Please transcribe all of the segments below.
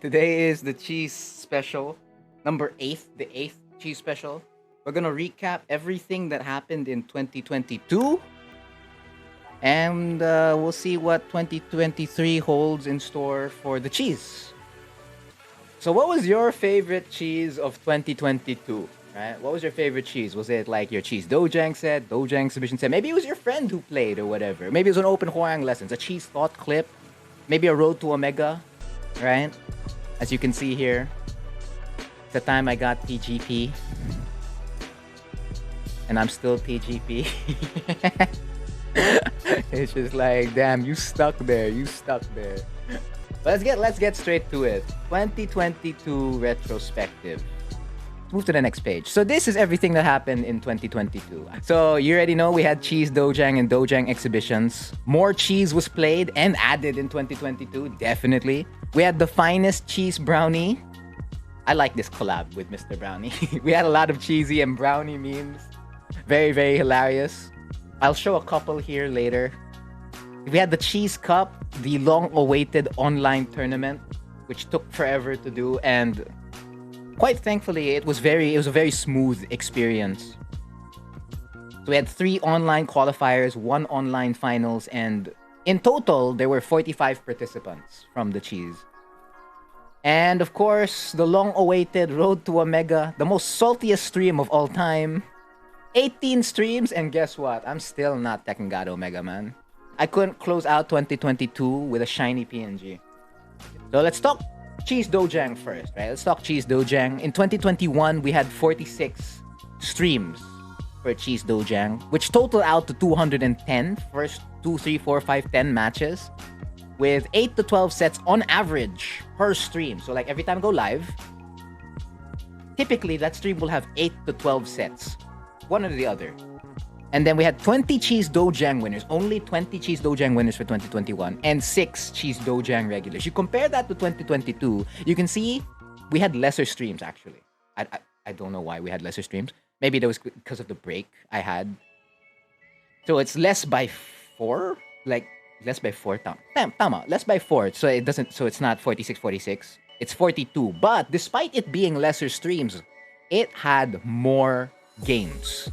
Today is the cheese special, number 8, the 8th cheese special. We're gonna recap everything that happened in 2022, and we'll see what 2023 holds in store for the cheese. So, what was your favorite cheese of 2022? Right? What was your favorite cheese? Was it like your cheese Dojang set, Dojang Exhibition set? Maybe it was your friend who played or whatever. Maybe it was an open Hwoarang lessons, a cheese thought clip, maybe a road to Omega, right? As you can see here, the time I got PGP, and I'm still PGP. It's just like, damn, you stuck there. You stuck there. But let's get straight to it. 2022 retrospective. Move to the next page. So this is everything that happened in 2022. So you already know we had Cheese Dojang and Dojang Exhibitions. More cheese was played and added in 2022, definitely. We had the finest cheese brownie. I like this collab with Mr. Brownie. We had a lot of cheesy and brownie memes. Very, very hilarious. I'll show a couple here later. We had the Cheese Cup, the long-awaited online tournament, which took forever to do, and quite thankfully, it was a very smooth experience. So we had 3 online qualifiers, 1 online finals, and in total, there were 45 participants from the cheese. And of course, the long-awaited Road to Omega, the most saltiest stream of all time. 18 streams, and guess what? I'm still not Tekken God Omega, man. I couldn't close out 2022 with a shiny PNG. So let's talk Cheese Dojang first, right? Let's talk Cheese Dojang. In 2021, we had 46 streams for Cheese Dojang, which total out to 210. First 2, 3, 4, 5, 10 matches with 8 to 12 sets on average per stream. So like every time I go live, typically that stream will have 8 to 12 sets, one or the other. And then we had 20 Cheese Dojang winners, only 20 Cheese Dojang winners for 2021, and 6 Cheese Dojang regulars. You compare that to 2022, you can see we had lesser streams actually. I don't know why we had lesser streams. Maybe that was because of the break I had. So it's less by 4, like less by 4. Tama, less by 4. So it's not 46, 46. It's 42. But despite it being lesser streams, it had more games.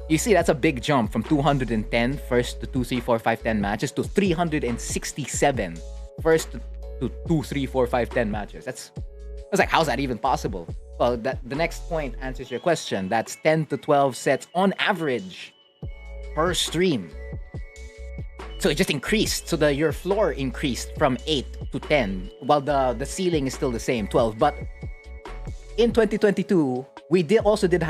You see, that's a big jump from 210 first to 2, 3, 4, 5, 10 matches to 367 first to 2, 3, 4, 5, 10 matches. I was like, how's that even possible? Well, the next point answers your question. That's 10 to 12 sets on average per stream. So it just increased. So your floor increased from 8 to 10, while the ceiling is still the same, 12. But in 2022, we also did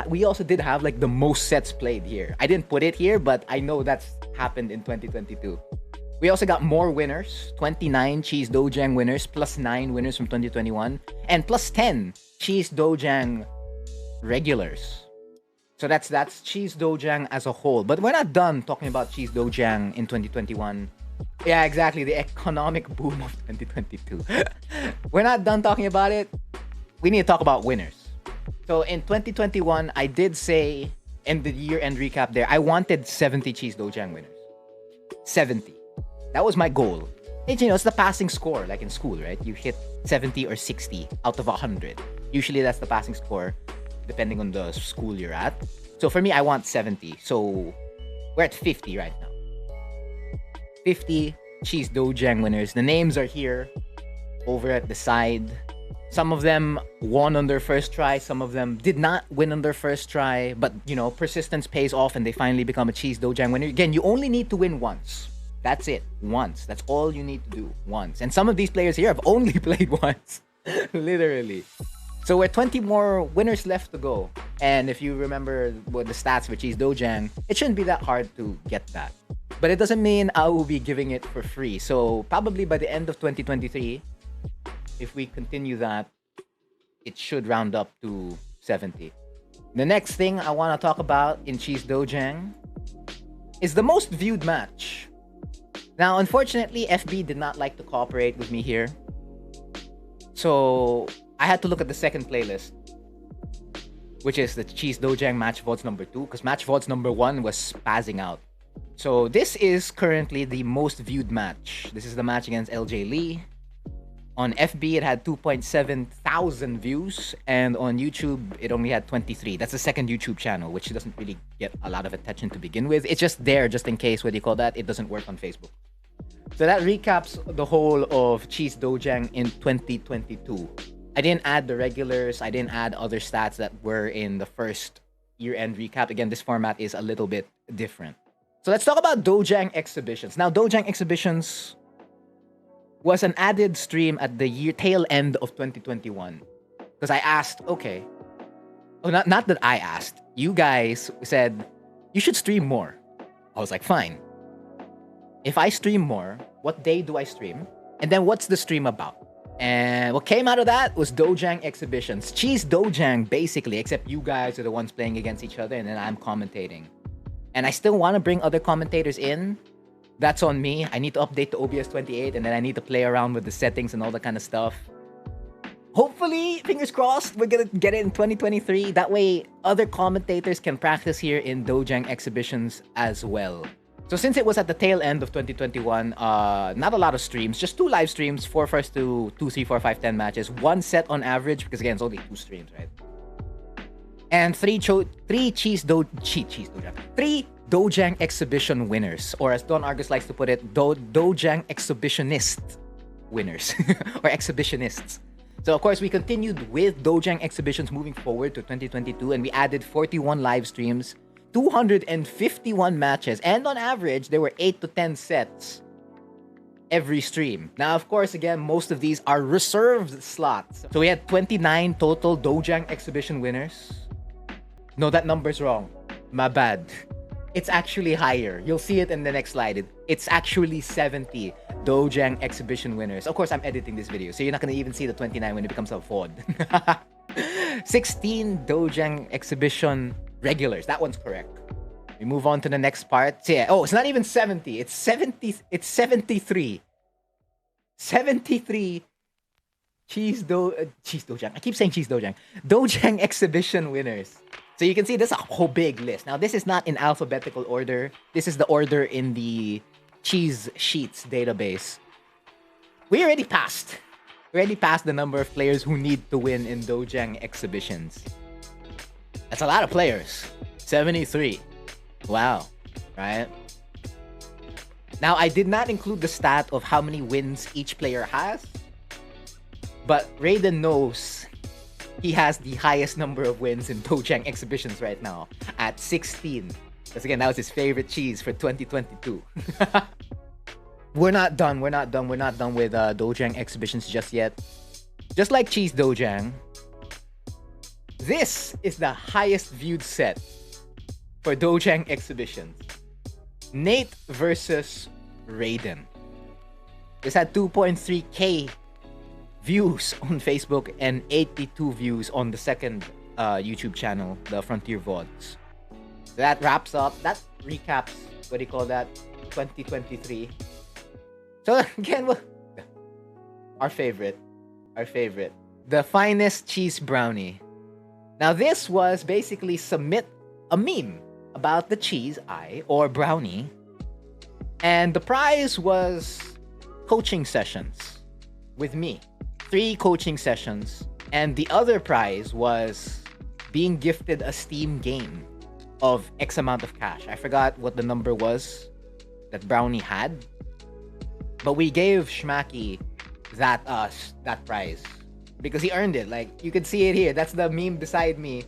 have like the most sets played here. I didn't put it here, but I know that's happened in 2022. We also got more winners, 29 Cheese Dojang winners, plus 9 winners from 2021, and plus 10 Cheese Dojang regulars. So that's Cheese Dojang as a whole. But we're not done talking about Cheese Dojang in 2021. Yeah, exactly, the economic boom of 2022. We're not done talking about it. We need to talk about winners. So in 2021, I did say in the year-end recap there, I wanted 70 Cheese Dojang winners. 70. That was my goal. It's the passing score, like in school, right? You hit 70 or 60 out of 100. Usually that's the passing score, depending on the school you're at. So for me, I want 70. So we're at 50 right now. 50 Cheese Dojang winners. The names are here, over at the side. Some of them won on their first try. Some of them did not win on their first try. But, persistence pays off and they finally become a Cheese Dojang winner. Again, you only need to win once. That's it. Once. That's all you need to do. Once. And some of these players here have only played once. Literally. So we're 20 more winners left to go. And if you remember what the stats for Cheese Dojang, it shouldn't be that hard to get that. But it doesn't mean I will be giving it for free. So probably by the end of 2023, if we continue that, it should round up to 70. The next thing I want to talk about in Cheese Dojang is the most viewed match. Now, unfortunately, FB did not like to cooperate with me here. So I had to look at the second playlist, which is the Cheese Dojang match votes number 2, because match votes number 1 was spazzing out. So this is currently the most viewed match. This is the match against LJ Lee. On FB, it had 2.7 thousand views, and on YouTube, it only had 23. That's the second YouTube channel, which doesn't really get a lot of attention to begin with. It's just there, just in case, what do you call that? It doesn't work on Facebook. So that recaps the whole of Cheese Dojang in 2022. I didn't add the regulars. I didn't add other stats that were in the first year-end recap. Again, this format is a little bit different. So let's talk about Dojang Exhibitions. Now, Dojang Exhibitions was an added stream at the tail end of 2021. Because I asked, okay. Oh, not that I asked. You guys said, you should stream more. I was like, fine. If I stream more, what day do I stream? And then what's the stream about? And what came out of that was Dojang Exhibitions. Cheese Dojang, basically, except you guys are the ones playing against each other and then I'm commentating. And I still want to bring other commentators in. That's on me. I need to update to OBS 28 and then I need to play around with the settings and all that kind of stuff. Hopefully, fingers crossed, we're going to get it in 2023. That way, other commentators can practice here in Dojang Exhibitions as well. So since it was at the tail end of 2021, not a lot of streams, just 2 live streams, 4 first to 2, 3, 4, 5, 10 matches, 1 set on average, because again, it's only 2 streams, right? And 3 Dojang Exhibition winners, or as Don Argus likes to put it, Dojang Exhibitionist winners, or exhibitionists. So of course, we continued with Dojang Exhibitions moving forward to 2022, and we added 41 live streams, 251 matches, and on average, there were 8 to 10 sets every stream. Now, of course, again, most of these are reserved slots. So we had 29 total Dojang Exhibition winners. No, that number's wrong. My bad. It's actually higher. You'll see it in the next slide. It's actually 70 Dojang Exhibition winners. Of course, I'm editing this video, so you're not going to even see the 29 when it becomes a VOD. 16 Dojang Exhibition regulars. That one's correct. We move on to the next part. So yeah. Oh, it's not even 70. It's 70. It's 73. 73 Dojang. I keep saying Cheese Dojang. Dojang Exhibition winners. So you can see this is a whole big list. Now, this is not in alphabetical order. This is the order in the Cheese Sheets database. We already passed. We already passed the number of players who need to win in Dojang Exhibitions. That's a lot of players. 73. Wow. Right? Now, I did not include the stat of how many wins each player has. But Raiden knows he has the highest number of wins in Dojang Exhibitions right now at 16. Because again, that was his favorite cheese for 2022. We're not done. We're not done with Dojang Exhibitions just yet. Just like Cheese Dojang, this is the highest viewed set for Dojang Exhibitions. Nate versus Raiden. This had 2.3k views on Facebook and 82 views on the second YouTube channel, the Frontier VODs. So that wraps up, that recaps, 2023. So again, our favorite, the finest cheese brownie. Now this was basically submit a meme about the cheese eye or brownie, and the prize was coaching sessions with me. 3 coaching sessions, and the other prize was being gifted a Steam game of X amount of cash. I forgot what the number was that Brownie had, but we gave Schmacky that prize because he earned it. Like, you can see it here. That's the meme beside me.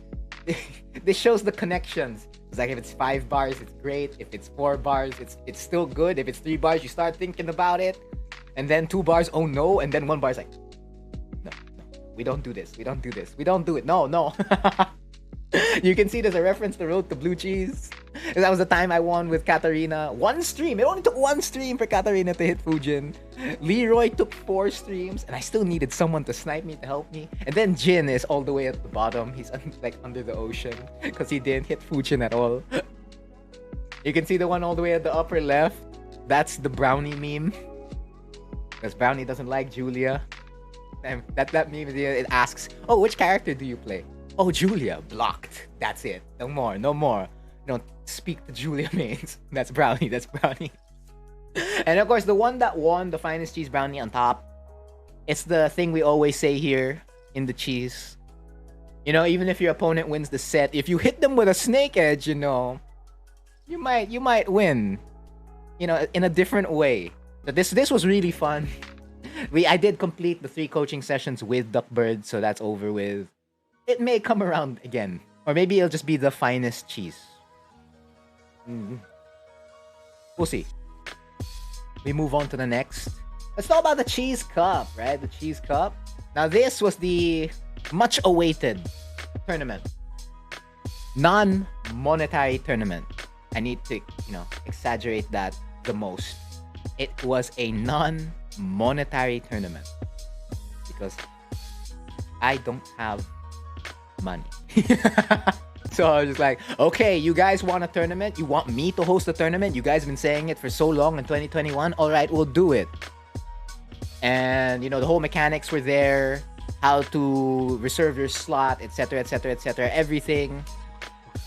This shows the connections. It's like, if it's 5 bars, it's great. If it's 4 bars, it's still good. If it's 3 bars, you start thinking about it. And then 2 bars, oh no. And then 1 bar is like, no, we don't do this. We don't do this. We don't do it. No. You can see there's a reference to Road to Blue Cheese. That was the time I won with Katarina. 1 stream. It only took 1 stream for Katarina to hit Fujin. Leroy took 4 streams, and I still needed someone to snipe me, to help me. And then Jin is all the way at the bottom. He's like under the ocean because he didn't hit Fujin at all. You can see the one all the way at the upper left. That's the Brownie meme. Because Brownie doesn't like Julia. And that meme, it asks, oh, which character do you play? Oh, Julia. Blocked. That's it. No more. Don't speak to Julia mains. That's Brownie. And of course, the one that won the finest cheese brownie on top It's the thing we always say here in the cheese. You know, even if your opponent wins the set, if you hit them with a snake edge, you know, you might win. You know, in a different way. But this was really fun. I did complete the 3 coaching sessions with Duckbird, so that's over with. It may come around again, or maybe it'll just be the finest cheese. We'll see. We move on to the next. Let's talk about the Cheese Cup, right? The Cheese Cup. Now, this was the much-awaited tournament. Non-monetary tournament. I need to, you know, exaggerate that the most. It was a non-monetary tournament. Because I don't have money. So I was just like, okay, you guys want a tournament? You want me to host a tournament? You guys have been saying it for so long in 2021. All right, we'll do it. And, you know, the whole mechanics were there. How to reserve your slot, etc., etc., etc. Everything.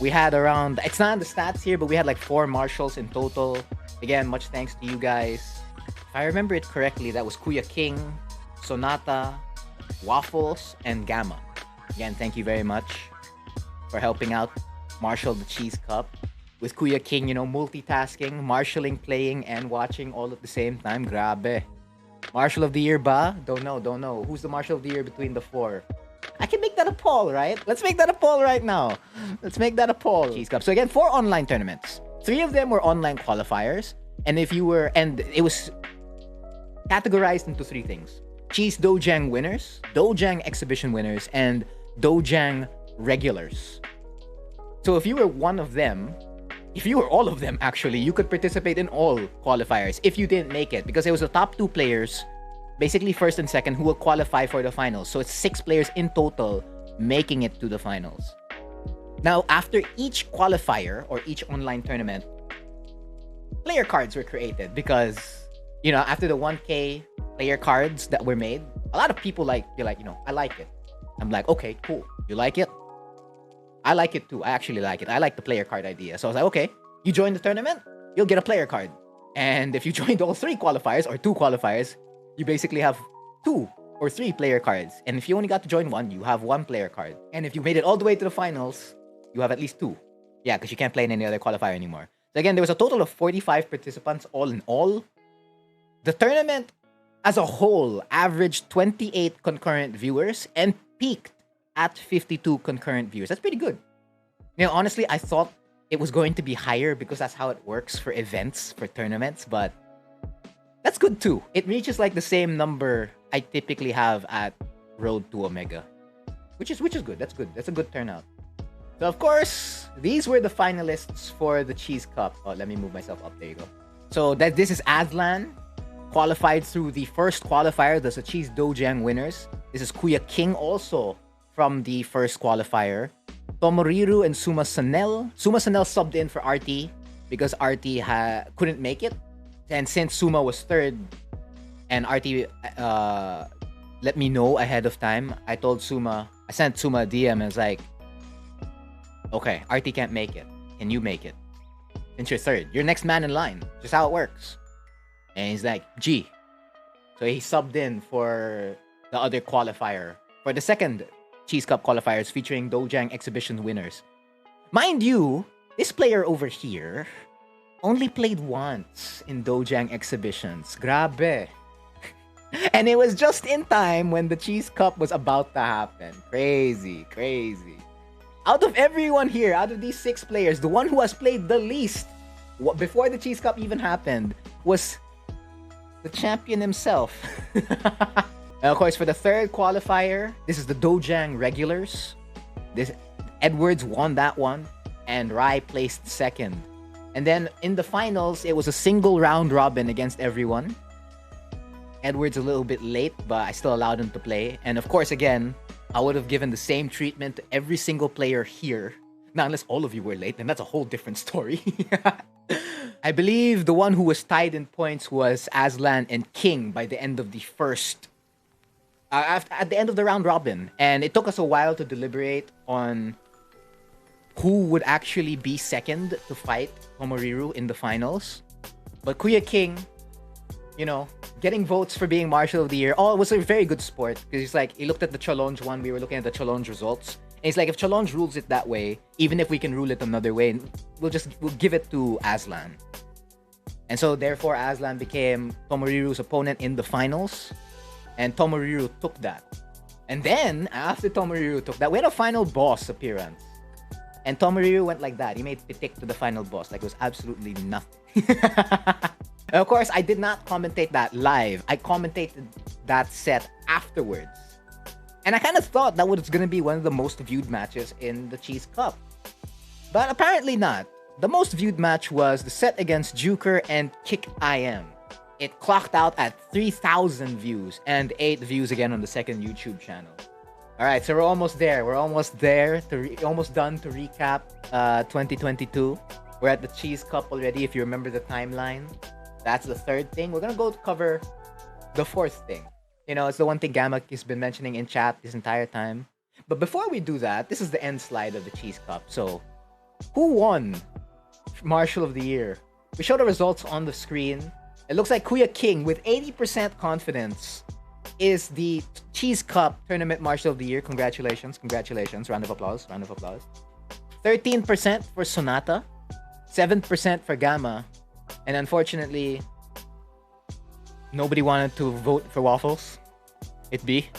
We had around, it's not in the stats here, but we had like 4 marshals in total. Again, much thanks to you guys. If I remember it correctly, that was Kuya King, Sonata, Waffles, and Gamma. Again, thank you very much for helping out marshal the Cheese Cup. With Kuya King, you know, multitasking, marshalling, playing, and watching all at the same time. Grabe. Marshal of the Year ba? Don't know. Who's the Marshal of the Year between the 4? I can make that a poll, right? Let's make that a poll right now. Let's make that a poll. Cheese Cup. So again, 4 online tournaments. 3 of them were online qualifiers. And it was categorized into 3 things. Cheese Dojang winners, Dojang Exhibition winners, and Dojang regulars. So if you were one of them, if you were all of them actually, you could participate in all qualifiers if you didn't make it, because it was the top 2 players, basically first and second, who will qualify for the finals. So it's 6 players in total making it to the finals. Now, after each qualifier or each online tournament, player cards were created because, you know, after the 1K player cards that were made, a lot of people you're like, you know, I like it. I'm like, okay, cool. You like it? I like it too. I actually like it. I like the player card idea. So I was like, okay, you join the tournament, you'll get a player card. And if you joined all 3 qualifiers or 2 qualifiers, you basically have 2 or 3 player cards. And if you only got to join 1, you have 1 player card. And if you made it all the way to the finals, you have at least 2. Yeah, because you can't play in any other qualifier anymore. So again, there was a total of 45 participants all in all. The tournament as a whole averaged 28 concurrent viewers and peaked at 52 concurrent viewers. That's pretty good. You know, honestly, I thought it was going to be higher because that's how it works for events, for tournaments, but that's good too. It reaches like the same number I typically have at Road to Omega, which is good. That's good. That's a good turnout. So of course, these were the finalists for the Cheese Cup. Oh, let me move myself up. There you go. So this is Aslan, qualified through the first qualifier. There's the Cheese Dojang winners. This is Kuya King also from the first qualifier. Tomoriru and Suma Sanel. Suma Sanel subbed in for RT because RT couldn't make it. And since Suma was third and RT let me know ahead of time, I sent Suma a DM and was like, okay, RT can't make it. Can you make it? Since you're third, you're next man in line. Just how it works. And he's like, G. So he subbed in for the other qualifier. For the second Cheese Cup qualifiers featuring Dojang Exhibitions winners. Mind you, this player over here only played once in Dojang Exhibitions. Grabe. And it was just in time when the Cheese Cup was about to happen. Crazy. Out of everyone here, out of these 6 players, the one who has played the least before the Cheese Cup even happened was the champion himself. And of course, for the third qualifier, this is the Dojang regulars. Edwards won that one, and Rai placed second. And then in the finals, it was a single round robin against everyone. Edwards a little bit late, but I still allowed him to play. And of course, again, I would have given the same treatment to every single player here. Now, unless all of you were late, then that's a whole different story. I believe the one who was tied in points was Aslan and King by the end of the first... at the end of the round robin. And it took us a while to deliberate on who would actually be second to fight Tomoriru in the finals. But Kuya King you know, getting votes for being Marshal of the Year. Oh, it was a very good sport because he's like, he looked at the challenge one. We were looking at the challenge results. And he's like, if challenge rules it that way, even if we can rule it another way, we'll give it to Aslan. And so therefore Aslan became Tomoriru's opponent in the finals. And Tomoriru took that. And then after Tomoriru took that, we had a final boss appearance. And Tomoriru went like that. He made Pitik to the final boss. Like it was absolutely nothing. And of course, I did not commentate that live. I commentated that set afterwards. And I kind of thought that was going to be one of the most viewed matches in the Cheese Cup. But apparently not. The most viewed match was the set against Juker and Kick IM. It clocked out at 3,000 views and 8 views again on the second YouTube channel. Alright, so we're almost there. We're almost there. Almost done to recap 2022. We're at the Cheese Cup already, if you remember the timeline. That's the third thing. We're gonna go to cover the fourth thing. You know, it's the one thing Gamma has been mentioning in chat this entire time. But before we do that, this is the end slide of the Cheese Cup. So, who won Marshal of the Year? We show the results on the screen. It looks like Kuya King, with 80% confidence, is the Cheese Cup Tournament Marshal of the Year. Congratulations, congratulations. Round of applause, round of applause. 13% for Sonata. 7% for Gamma. And unfortunately, nobody wanted to vote for Waffles. It be.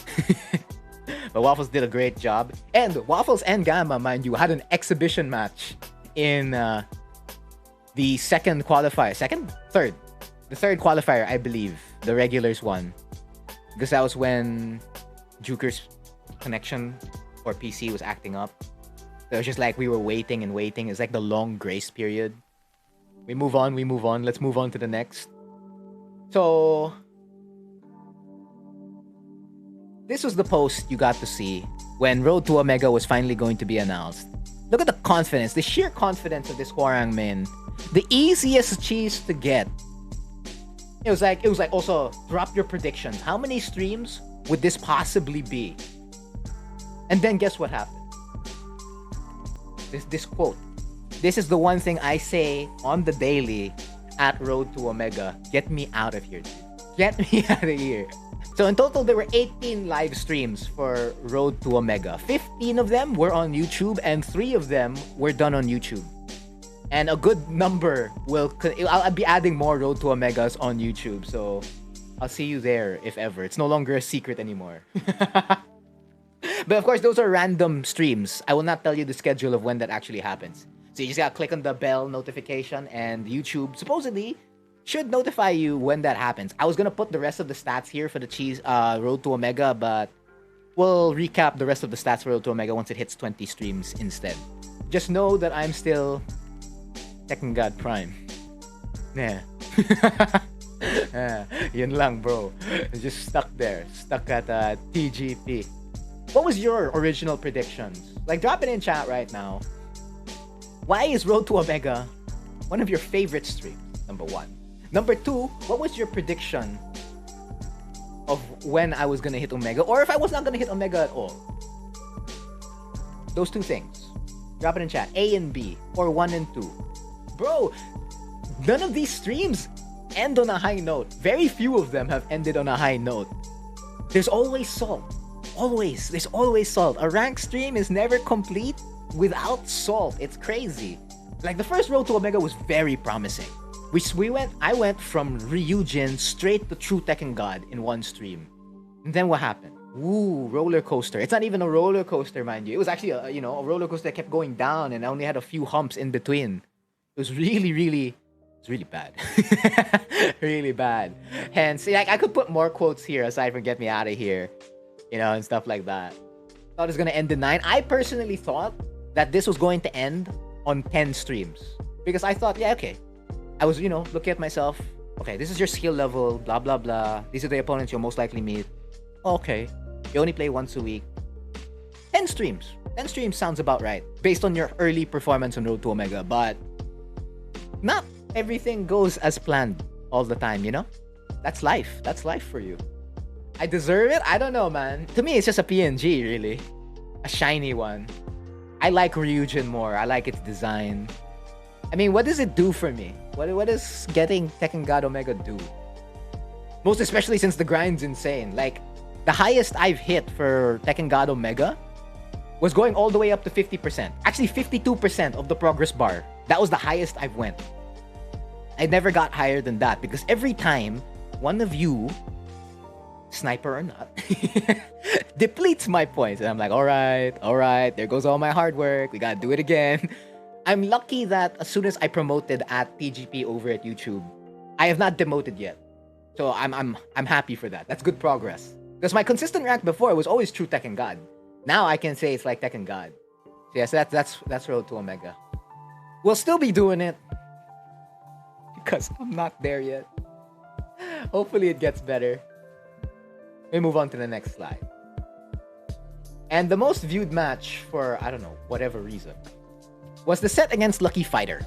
But Waffles did a great job. And Waffles and Gamma, mind you, had an exhibition match in the second qualifier. Third. The third qualifier, I believe. The regulars won. Because that was when Juker's connection or PC was acting up. So it was just like we were waiting and waiting. It's like the long grace period. We move on. Let's move on to the next. So, this was the post you got to see when Road to Omega was finally going to be announced. Look at the confidence, the sheer confidence of this Hwarang Min. The easiest cheese to get. It was like also drop your predictions. How many streams would this possibly be? And then guess what happened? This quote. This is the one thing I say on the daily at Road to Omega. Get me out of here, dude. Get me out of here. So in total, there were 18 live streams for Road to Omega. 15 of them were on YouTube and 3 of them were done on YouTube. And a good number I'll be adding more Road to Omegas on YouTube. So I'll see you there if ever. It's no longer a secret anymore. But of course, those are random streams. I will not tell you the schedule of when that actually happens. So you just gotta click on the bell notification and YouTube supposedly should notify you when that happens. I was gonna put the rest of the stats here for the Cheese Road to Omega, but we'll recap the rest of the stats for Road to Omega once it hits 20 streams instead. Just know that I'm still Tekken God Prime. Yeah. Yun lang, bro. Just stuck there. Stuck at TGP. What was your original predictions? Like, drop it in chat right now. Why is Road to Omega one of your favorite streams? Number 1. Number 2, what was your prediction of when I was gonna hit Omega? Or if I was not gonna hit Omega at all? Those 2 things. Drop it in chat. A and B. Or 1 and 2. Bro, none of these streams end on a high note. Very few of them have ended on a high note. There's always salt. Always. There's always salt. A rank stream is never complete without salt. It's crazy. Like, the first Road to Omega was very promising. I went from Ryujin straight to True Tekken God in one stream. And then what happened? Ooh, roller coaster. It's not even a roller coaster, mind you. It was actually a roller coaster that kept going down and I only had a few humps in between. It was really bad. Really bad. Hence, like, I could put more quotes here aside from get me out of here, and stuff like that. Thought it was gonna end in 9. I personally thought that this was going to end on 10 streams. Because I thought, yeah, okay. I was, looking at myself, okay, this is your skill level, blah, blah, blah. These are the opponents you'll most likely meet. Okay. You only play once a week. 10 streams. 10 streams sounds about right. Based on your early performance on Road to Omega. But not everything goes as planned all the time, That's life. That's life for you. I deserve it? I don't know, man. To me, it's just a PNG, really. A shiny one. I like Ryujin more. I like its design. I mean, what does it do for me? What does getting Tekken God Omega do? Most especially since the grind's insane. Like, the highest I've hit for Tekken God Omega was going all the way up to 50%. Actually, 52% of the progress bar. That was the highest I've went. I never got higher than that because every time one of you, sniper or not, depletes my points. And I'm like, all right, there goes all my hard work. We gotta do it again. I'm lucky that as soon as I promoted at TGP over at YouTube, I have not demoted yet. So I'm happy for that. That's good progress. Because my consistent rank before was always true Tekken God. Now I can say it's like Tekken God. So yeah, so that's Road to Omega. We'll still be doing it because I'm not there yet. Hopefully it gets better. We move on to the next slide. And the most viewed match for, I don't know, whatever reason, was the set against Lucky Fighter.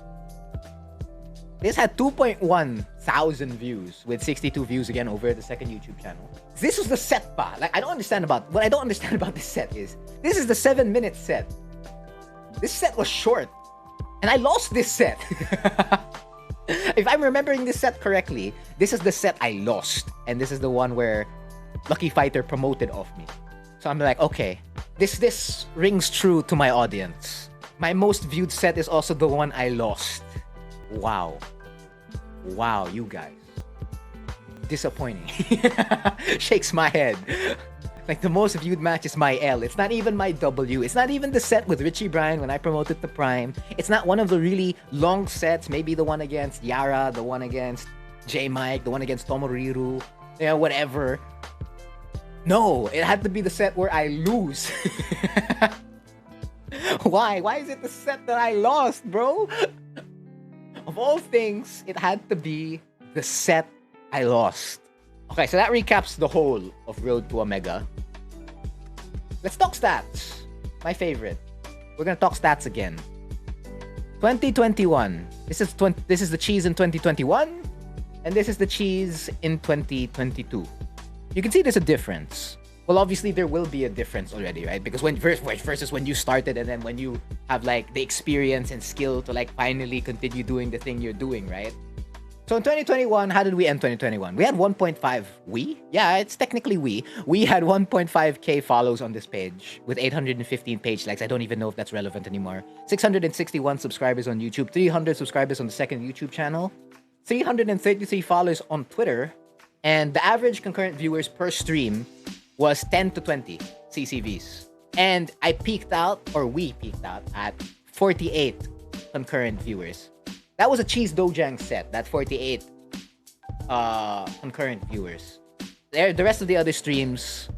This had 2.1 thousand views with 62 views again over the second YouTube channel. This was the set pa. Like, what I don't understand about this set is, this is the 7-minute set. This set was short. And I lost this set. If I'm remembering this set correctly, this is the set I lost. And this is the one where Lucky Fighter promoted off me. So I'm like, okay, this rings true to my audience. My most viewed set is also the one I lost. Wow, you guys. Disappointing. Shakes my head. Like, the most viewed match is my L. It's not even my W. It's not even the set with Richie Bryan when I promoted the Prime. It's not one of the really long sets. Maybe the one against Yara, the one against J Mike, the one against Tomoriru, whatever. No, it had to be the set where I lose. Why? Why is it the set that I lost, bro? Of all things, it had to be the set I lost. Okay, so that recaps the whole of Road to Omega. Let's talk stats. My favorite. We're gonna talk stats again. 2021. This is the cheese in 2021, and this is the cheese in 2022. You can see there's a difference. Well, obviously there will be a difference already, right? Because versus when you started, and then when you have like the experience and skill to like finally continue doing the thing you're doing, right? So in 2021, how did we end 2021? We had 1.5. Yeah, it's technically we. We had 1.5k follows on this page with 815 page likes. I don't even know if that's relevant anymore. 661 subscribers on YouTube, 300 subscribers on the second YouTube channel, 333 followers on Twitter, and the average concurrent viewers per stream was 10 to 20 CCVs. And we peaked out at 48 concurrent viewers. That was a Cheese Dojang set, that 48 concurrent viewers. The rest of the other streams,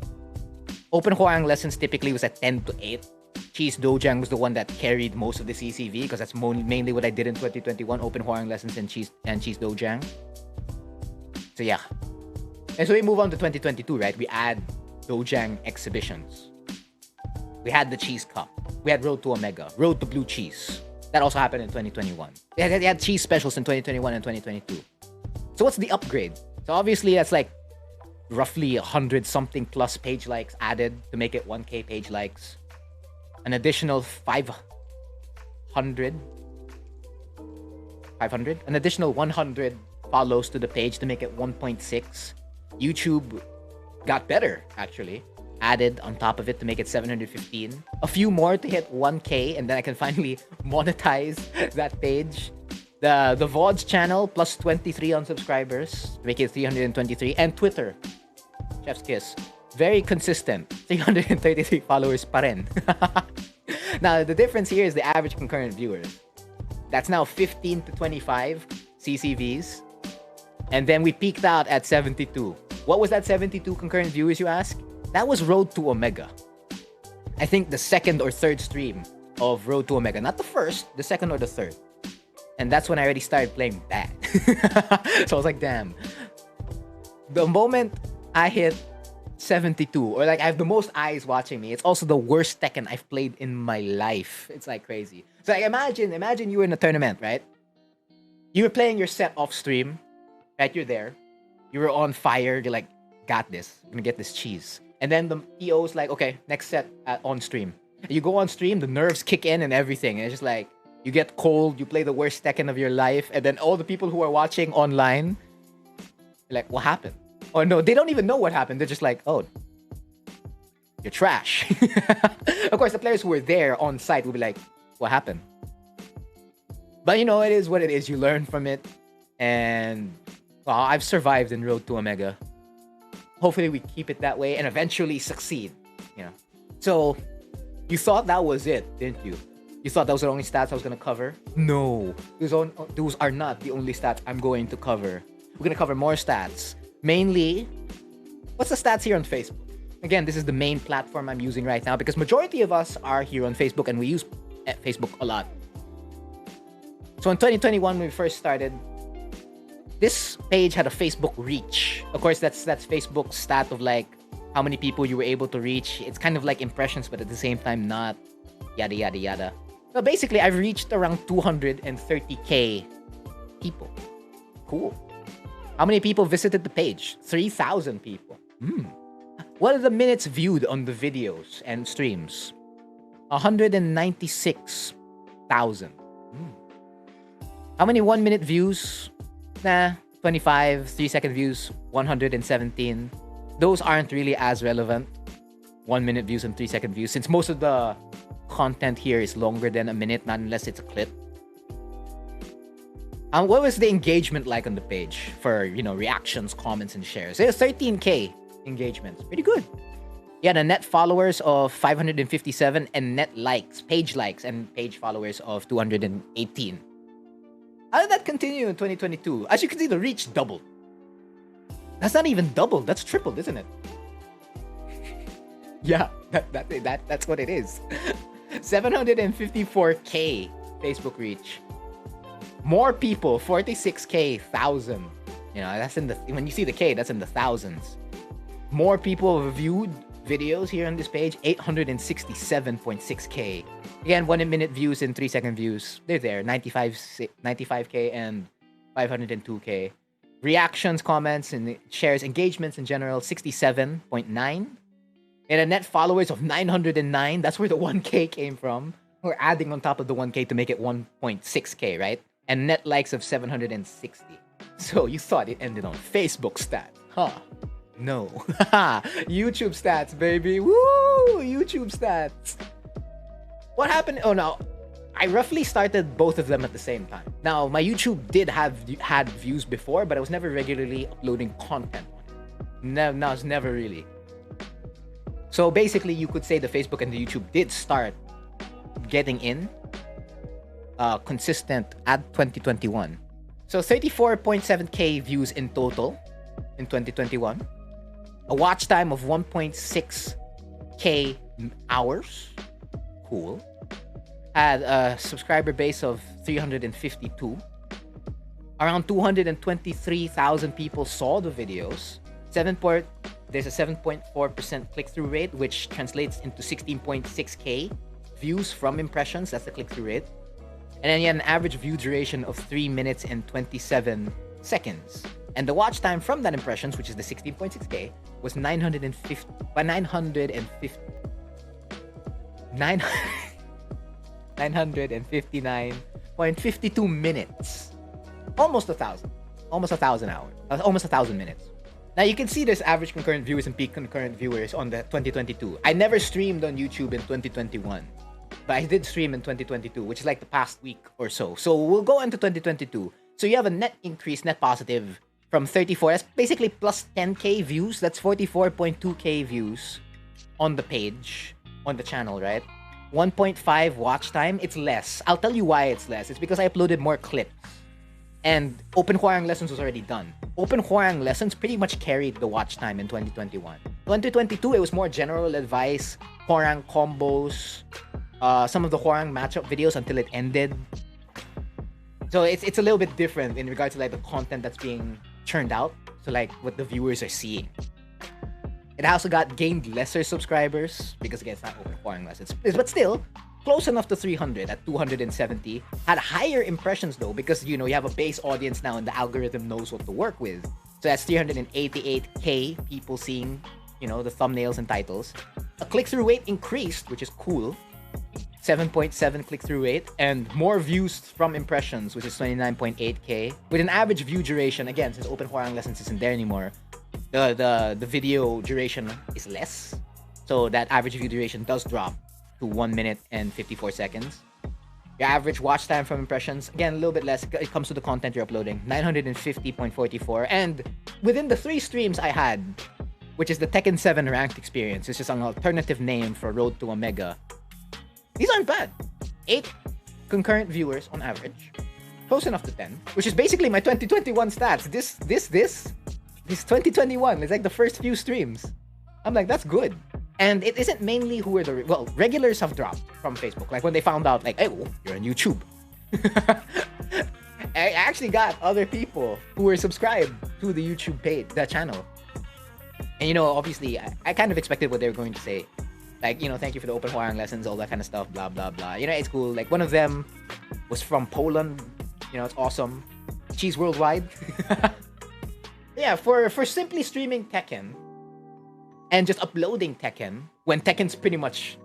Open Hwarang Lessons typically was at 10 to 8. Cheese Dojang was the one that carried most of the CCV because that's mainly what I did in 2021, Open Hwarang Lessons and Cheese Dojang. So yeah. And so we move on to 2022, right? We add Dojang Exhibitions. We had the Cheese Cup. We had Road to Omega, Road to Blue Cheese. That also happened in 2021. They had cheese specials in 2021 and 2022. So what's the upgrade? So obviously that's like roughly 100 something plus page likes added to make it 1k page likes. An additional 500. An additional 100 follows to the page to make it 1.6. YouTube got better, actually. Added on top of it to make it 715. A few more to hit 1k, and then I can finally monetize that page. The VODs channel plus 23 on subscribers to make it 323. And Twitter, Chef's Kiss, very consistent, 333 followers pa rin. Now, the difference here is the average concurrent viewers. That's now 15 to 25 CCVs. And then we peaked out at 72. What was that 72 concurrent viewers, you ask? That was Road to Omega. I think the second or third stream of Road to Omega. Not the first, the second or the third. And that's when I already started playing bad. So I was like, damn. The moment I hit 72, or like I have the most eyes watching me, it's also the worst Tekken I've played in my life. It's like crazy. So like, imagine you were in a tournament, right? You were playing your set off stream, right? You're there. You were on fire. You're like, got this. I'm gonna get this cheese. And then the EO's like, okay, next set on stream. And you go on stream, the nerves kick in and everything. And it's just like, you get cold, you play the worst Tekken of your life, and then all the people who are watching online, like, what happened? Oh no, they don't even know what happened. They're just like, oh, you're trash. Of course, the players who were there on site will be like, what happened? But you know, it is what it is. You learn from it. And well, I've survived in Road to Omega. Hopefully we keep it that way and eventually succeed. You know. So you thought that was it, didn't you? You thought that was the only stats I was going to cover? No. Those are not the only stats I'm going to cover. We're going to cover more stats. Mainly, what's the stats here on Facebook? Again, this is the main platform I'm using right now because majority of us are here on Facebook and we use Facebook a lot. So in 2021, when we first started, this page had a Facebook reach. Of course, that's Facebook's stat of like how many people you were able to reach. It's kind of like impressions, but at the same time not. Yada, yada, yada. So basically, I've reached around 230K people. Cool. How many people visited the page? 3,000 people. What are the minutes viewed on the videos and streams? 196,000. How many 1-minute views? 25. 3-second views, 117. Those aren't really as relevant. 1-minute views and 3-second views, since most of the content here is longer than a minute, not unless it's a clip. What was the engagement like on the page for, you know, reactions, comments, and shares? It was 13K engagements. Pretty good. You had a net followers of 557 and net likes, page likes, and page followers of 218. How did that continue in 2022? As you can see, the reach doubled. That's not even doubled. That's tripled, isn't it? Yeah, that's what it is. 754K Facebook reach. More people, 46K, 1,000. You know, that's in the, when you see the K, that's in the thousands. More people viewed videos here on this page, 867.6K. Again, 1-minute views and 3-second views. They're there, 95K and 502K. Reactions, comments, and shares, engagements in general, 67.9. And a net followers of 909. That's where the 1K came from. We're adding on top of the 1K to make it 1.6K, right? And net likes of 760. So you thought it ended on Facebook stats, huh? No. YouTube stats, baby. Woo! YouTube stats. What happened? Oh, no. I roughly started both of them at the same time. Now, my YouTube had views before, but I was never regularly uploading content on it. No, it's never really. So basically, you could say the Facebook and the YouTube did start getting in consistent at 2021. So 34.7K views in total in 2021. A watch time of 1.6K hours. Cool. Had a subscriber base of 352. Around 223,000 people saw the videos. There's a 7.4% click-through rate, which translates into 16.6K views from impressions. That's the click-through rate. And then you had an average view duration of 3 minutes and 27 seconds. And the watch time from that impressions, which is the 16.6K, was 959.52 minutes. Almost 1,000. Almost 1,000 hours. Almost 1,000 minutes. Now you can see there's average concurrent viewers and peak concurrent viewers on the 2022. I never streamed on YouTube in 2021. But I did stream in 2022, which is like the past week or so. So we'll go into 2022. So you have a net increase, net positive from 34. That's basically plus 10K views. That's 44.2K views on the page, on the channel, right? 1.5 watch time. It's less. I'll tell you why it's less. It's because I uploaded more clips. And Open Hwarang Lessons was already done. Open Hwarang Lessons pretty much carried the watch time in 2021. 2022, it was more general advice, Hwarang combos, some of the Hwarang matchup videos until it ended. So it's a little bit different in regards to like the content that's being churned out. So like what the viewers are seeing. It also gained lesser subscribers because again, it's not Open Hwarang Lessons. But still, close enough to 300 at 270. Had higher impressions though because, you know, you have a base audience now and the algorithm knows what to work with. So that's 388K people seeing, you know, the thumbnails and titles. A click-through rate increased, which is cool. 7.7 click-through rate and more views from impressions, which is 29.8K, with an average view duration, again, since Open Hwarang Lessons isn't there anymore, the video duration is less. So that average view duration does drop to 1 minute and 54 seconds. Your average watch time from impressions, again, a little bit less. It comes to the content you're uploading, 950.44. And within the 3 streams I had, which is the Tekken 7 ranked experience, which is an alternative name for Road to Omega, these aren't bad. 8 concurrent viewers on average, close enough to 10, which is basically my 2021 stats. This 2021 is like the first few streams. I'm like, that's good. And it isn't mainly who are the... Well, regulars have dropped from Facebook. Like when they found out, like, hey, you're on YouTube. I actually got other people who were subscribed to the YouTube page, the channel. And, you know, obviously, I kind of expected what they were going to say. Like, you know, thank you for the open Hwarang lessons, all that kind of stuff, blah, blah, blah. You know, it's cool. Like, one of them was from Poland. You know, it's awesome. Cheese worldwide. Yeah, for simply streaming Tekken and just uploading Tekken, when Tekken's pretty much,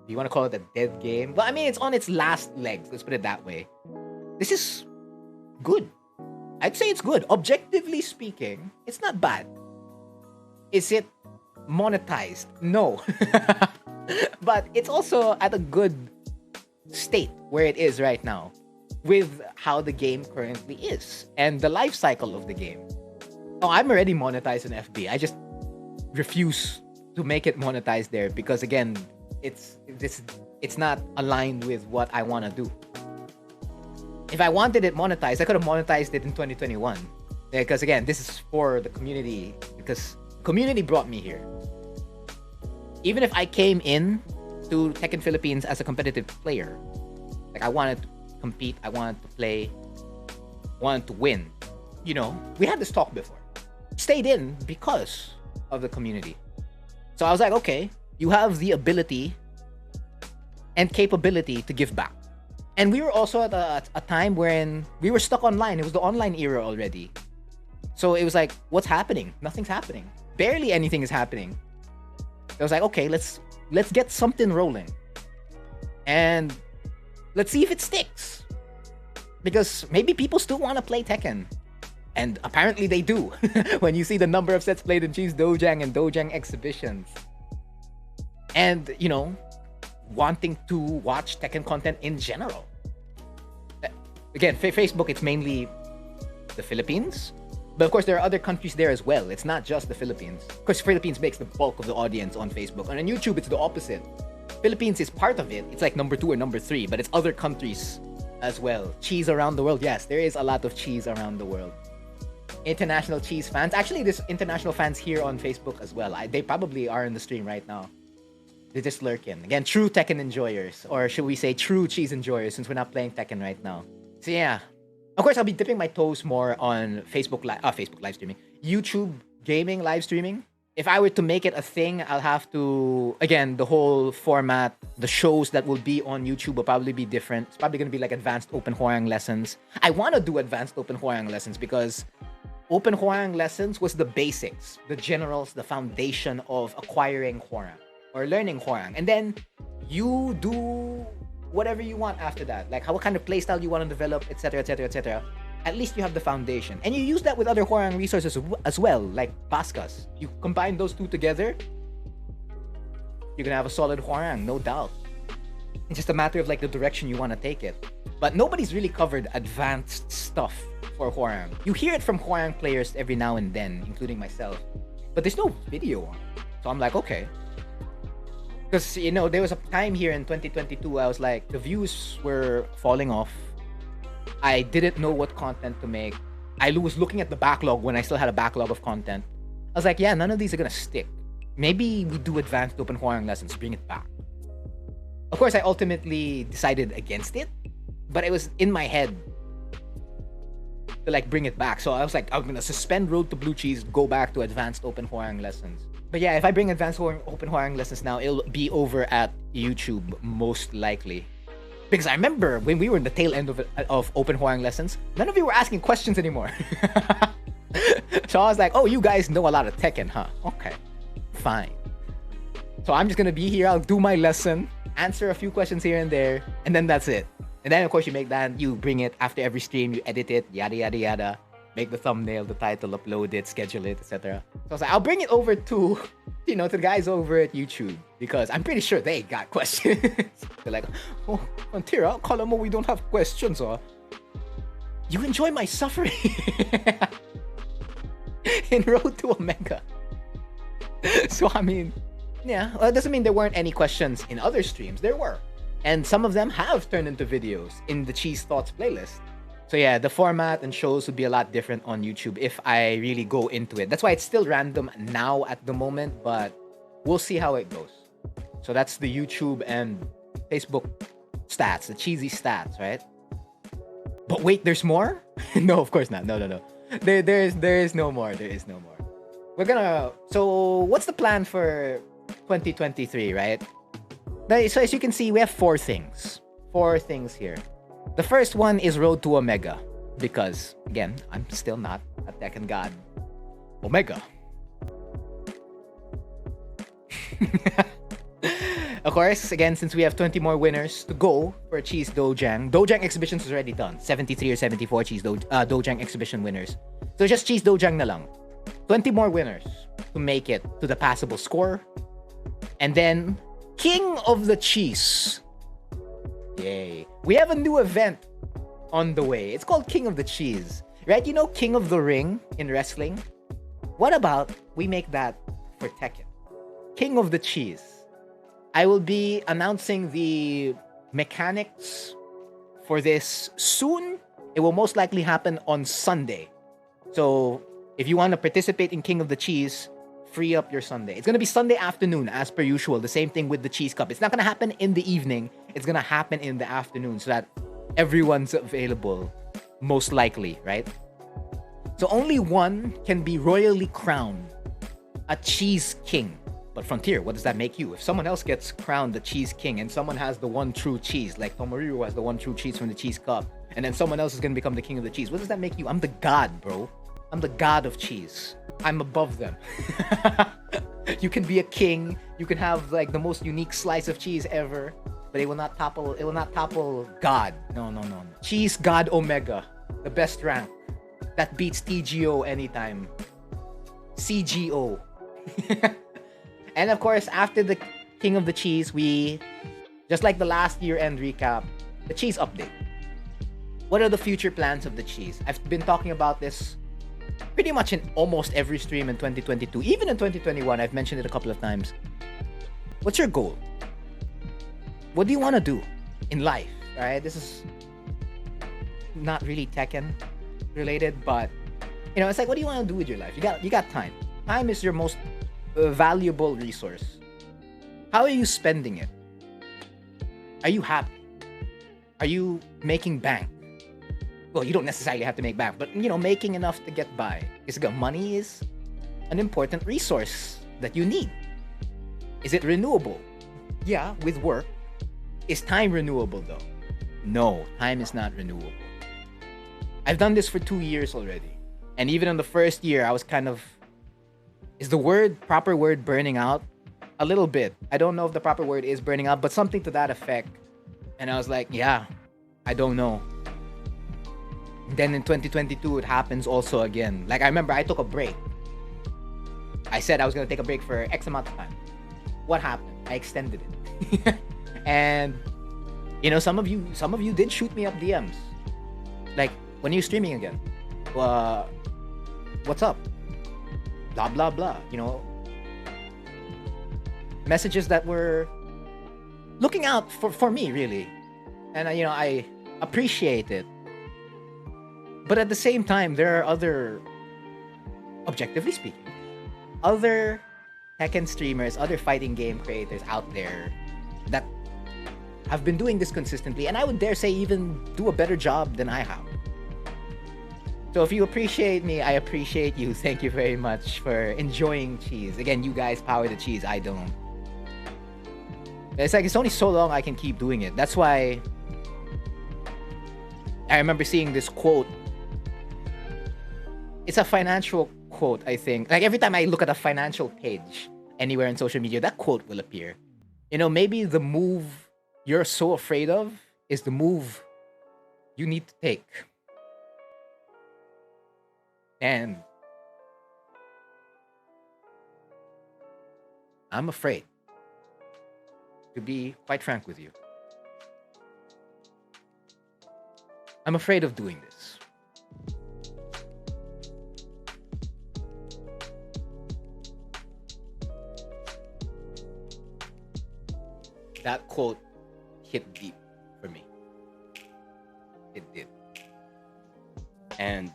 do you want to call it a dead game? Well, I mean, it's on its last legs. Let's put it that way. This is good. I'd say it's good. Objectively speaking, it's not bad. Is it monetized? No. But it's also at a good state where it is right now with how the game currently is and the life cycle of the game. Oh, I'm already monetized in FB. I just refuse to make it monetized there because, again, it's not aligned with what I want to do. If I wanted it monetized, I could have monetized it in 2021. Because, again, this is for the community. Because community brought me here. Even if I came in to Tekken Philippines as a competitive player, like I wanted to compete, I wanted to play, wanted to win. You know, we had this talk before. Stayed in because of the community. So I was like, okay, you have the ability and capability to give back. And we were also at a time wherein we were stuck online. It was the online era already. So it was like, what's happening? Nothing's happening. Barely anything is happening. I was like, okay, let's get something rolling. And let's see if it sticks. Because maybe people still want to play Tekken. And apparently they do. When you see the number of sets played in Cheese Dojang and Dojang Exhibitions. And, you know, wanting to watch Tekken content in general. Again, Facebook, it's mainly the Philippines. But of course, there are other countries there as well. It's not just the Philippines. Of course, Philippines makes the bulk of the audience on Facebook. And on YouTube, it's the opposite. Philippines is part of it. It's like number 2 or number 3. But it's other countries as well. Cheese around the world. Yes, there is a lot of cheese around the world. International cheese fans. Actually, there's international fans here on Facebook as well. They probably are in the stream right now. They're just lurking. Again, true Tekken enjoyers. Or should we say true cheese enjoyers, since we're not playing Tekken right now. So yeah. Of course, I'll be dipping my toes more on Facebook live streaming. YouTube gaming live streaming. If I were to make it a thing, I'll have to... Again, the whole format, the shows that will be on YouTube will probably be different. It's probably going to be like advanced open Hwarang lessons. I want to do advanced open Hwarang lessons because open Hwarang lessons was the basics, the generals, the foundation of acquiring Hwarang or learning Hwarang. And then you do whatever you want after that. Like what kind of playstyle you want to develop, etc., etc., etc. At least you have the foundation. And you use that with other Hwarang resources as well, like Baskas. You combine those two together, you're gonna have a solid Hwarang, no doubt. It's just a matter of like the direction you want to take it. But nobody's really covered advanced stuff for Hwarang. You hear it from Hwarang players every now and then, including myself. But there's no video on it. So I'm like, okay. Because, you know, there was a time here in 2022, I was like, the views were falling off. I didn't know what content to make. I was looking at the backlog when I still had a backlog of content. I was like, yeah, none of these are gonna stick. Maybe we do advanced open Hwarang lessons, bring it back. Of course, I ultimately decided against it, but it was in my head to like bring it back. So I was like, I'm gonna suspend Road to Blue Cheese, go back to advanced open Hwarang lessons. But yeah, if I bring advanced open Hwarang lessons now, it'll be over at YouTube most likely. Because I remember when we were in the tail end of open Hwarang lessons, none of you were asking questions anymore. So I was like, oh, you guys know a lot of Tekken, huh? Okay, fine. So I'm just gonna be here, I'll do my lesson, answer a few questions here and there, and then that's it. And then of course you make that, you bring it after every stream, you edit it, yada yada yada. make the thumbnail, the title, upload it, schedule it, etc. So I was like, I'll bring it over to, to the guys over at YouTube because I'm pretty sure they got questions. They're like, oh, Antira, kala mo we don't have questions, oh. You enjoy my suffering in Road to Omega. So, I mean, yeah, well, it doesn't mean there weren't any questions in other streams. There were. And some of them have turned into videos in the Cheese Thoughts playlist. So yeah, the format and shows would be a lot different on YouTube if I really go into it. That's why it's still random now at the moment, but we'll see how it goes. So that's the YouTube and Facebook stats, the cheesy stats, right? But wait, there's more? No, of course not. No. There is no more. There is no more. So what's the plan for 2023, right? So as you can see, we have four things. Four things here. The first one is Road to Omega. Because, again, I'm still not a Tekken god. Omega. Of course, again, since we have 20 more winners to go for Cheese Dojang. Dojang Exhibitions is already done. 73 or 74 Cheese Dojang Exhibition winners. So just Cheese Dojang na lang. 20 more winners to make it to the passable score. And then, King of the Cheese. Yay. We have a new event on the way. It's called King of the Cheese. Right? You know King of the Ring in wrestling? What about we make that for Tekken? King of the Cheese. I will be announcing the mechanics for this soon. It will most likely happen on Sunday. So, if you want to participate in King of the Cheese, free up your Sunday. It's going to be Sunday afternoon as per usual. The same thing with the Cheese Cup. It's not going to happen in the evening. It's going to happen in the afternoon so that everyone's available, most likely, right? So only one can be royally crowned a Cheese King. But Frontier, what does that make you? If someone else gets crowned the Cheese King and someone has the one true cheese, like Tomoriru has the one true cheese from the Cheese Cup, and then someone else is going to become the King of the Cheese, what does that make you? I'm the god, bro. I'm the god of cheese. I'm above them. You can be a king. You can have like the most unique slice of cheese ever, but it will not topple God. No. Cheese God Omega, the best rank that beats TGO anytime. CGO. And of course, after the King of the Cheese, we just like the last year-end recap, the cheese update. What are the future plans of the cheese? I've been talking about this pretty much in almost every stream in 2022. Even in 2021, I've mentioned it a couple of times. What's your goal? What do you want to do in life? Right? This is not really Tekken related, but it's like, what do you want to do with your life? You got time. Time is your most valuable resource. How are you spending it? Are you happy? Are you making bank? Well, you don't necessarily have to make bank, but making enough to get by. Because money is an important resource that you need. Is it renewable? Yeah, with work. Is time renewable though? No, time is not renewable. I've done this for 2 years already. And even in the first year, I was kind of, is the proper word burning out? A little bit. I don't know if the proper word is burning out, but something to that effect. And I was like, yeah, I don't know. Then in 2022, it happens also again. Like, I remember I took a break. I said I was going to take a break for X amount of time. What happened? I extended it. And, some of you did shoot me up DMs. Like, when are you streaming again? What's up? Blah, blah, blah. Messages that were looking out for me, really. And, I appreciate it. But at the same time, there are other, objectively speaking, other Tekken streamers, other fighting game creators out there that have been doing this consistently, and I would dare say even do a better job than I have. So if you appreciate me, I appreciate you. Thank you very much for enjoying cheese. Again, you guys power the cheese, I don't. It's like, it's only so long I can keep doing it. That's why I remember seeing this quote. It's a financial quote, I think. Like, every time I look at a financial page anywhere in social media, that quote will appear. Maybe the move you're so afraid of is the move you need to take. And I'm afraid, to be quite frank with you. I'm afraid of doing this. That quote hit deep for me. It did. And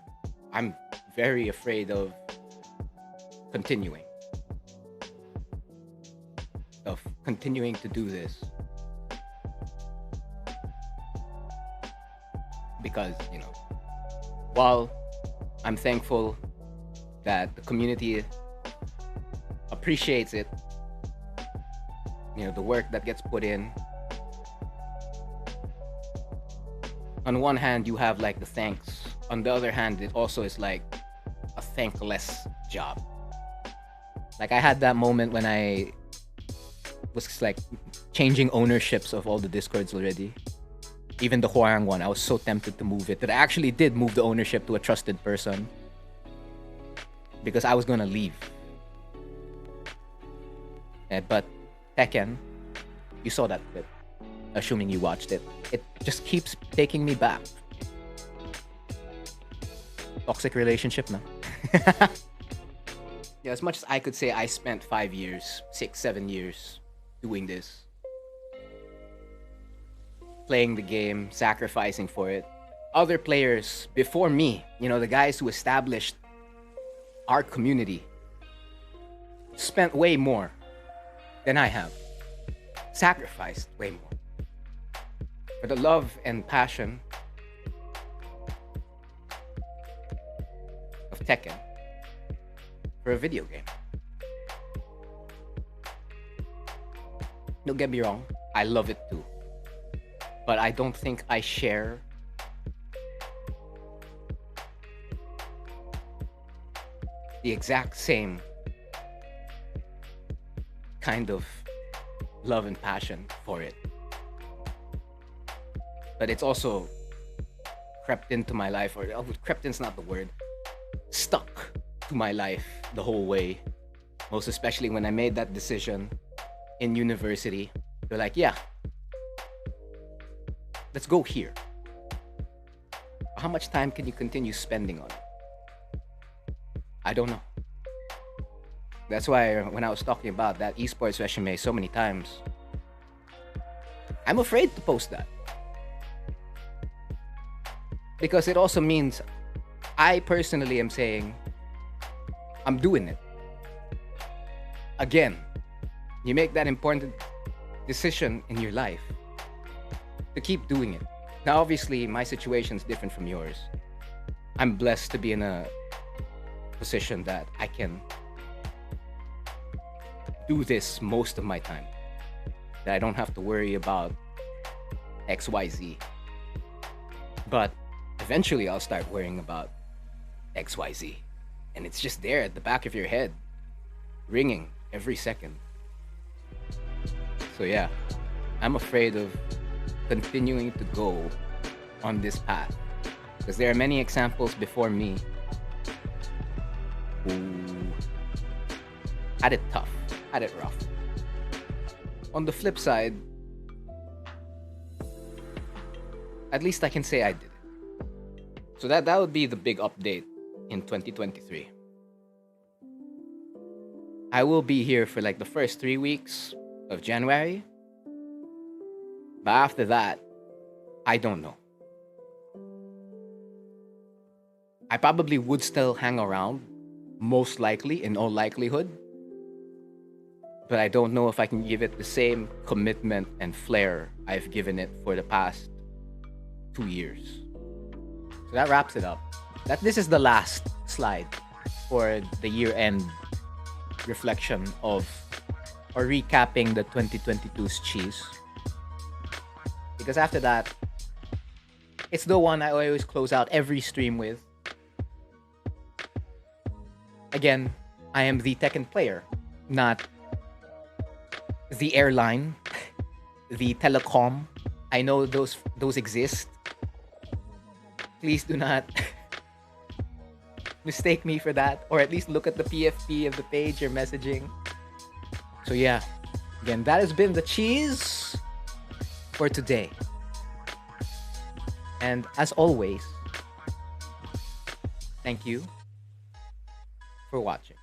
I'm very afraid of continuing. Of continuing to do this. Because, while I'm thankful that the community appreciates it, the work that gets put in. On one hand, you have like the thanks. On the other hand, it also is like a thankless job. Like I had that moment when I was like changing ownerships of all the Discords already. Even the Huarang one, I was so tempted to move it that I actually did move the ownership to a trusted person because I was gonna leave. But Tekken, you saw that clip, assuming you watched it. It just keeps taking me back. Toxic relationship, man. Yeah, as much as I could say I spent 5 years, 6, 7 years doing this. Playing the game, sacrificing for it. Other players before me, the guys who established our community, spent way more than I have. Sacrificed way more. For the love and passion of Tekken for a video game. Don't get me wrong, I love it too. But I don't think I share the exact same kind of love and passion for it. But it's also crept into my life, or crept in's not the word, stuck to my life the whole way. Most especially when I made that decision in university. They're like, yeah, let's go here. How much time can you continue spending on it? I don't know. That's why when I was talking about that esports resume so many times, I'm afraid to post that. Because it also means I personally am saying, I'm doing it. Again, you make that important decision in your life to keep doing it. Now, obviously, my situation is different from yours. I'm blessed to be in a position that I can do this most of my time. That I don't have to worry about XYZ. But eventually, I'll start worrying about XYZ. And it's just there at the back of your head, ringing every second. So yeah, I'm afraid of continuing to go on this path. Because there are many examples before me who had it tough, had it rough. On the flip side, at least I can say I did it. So that would be the big update in 2023. I will be here for like the first 3 weeks of January. But after that, I don't know. I probably would still hang around, most likely, in all likelihood. But I don't know if I can give it the same commitment and flair I've given it for the past 2 years. So that wraps it up. This is the last slide for the year-end reflection of, or recapping the 2022's cheese. Because after that, it's the one I always close out every stream with. Again, I am the Tekken player, not the airline, the telecom. I know those exist. Please do not mistake me for that, or at least look at the PFP of the page you're messaging. So yeah, again, that has been the cheese for today. And as always, thank you for watching.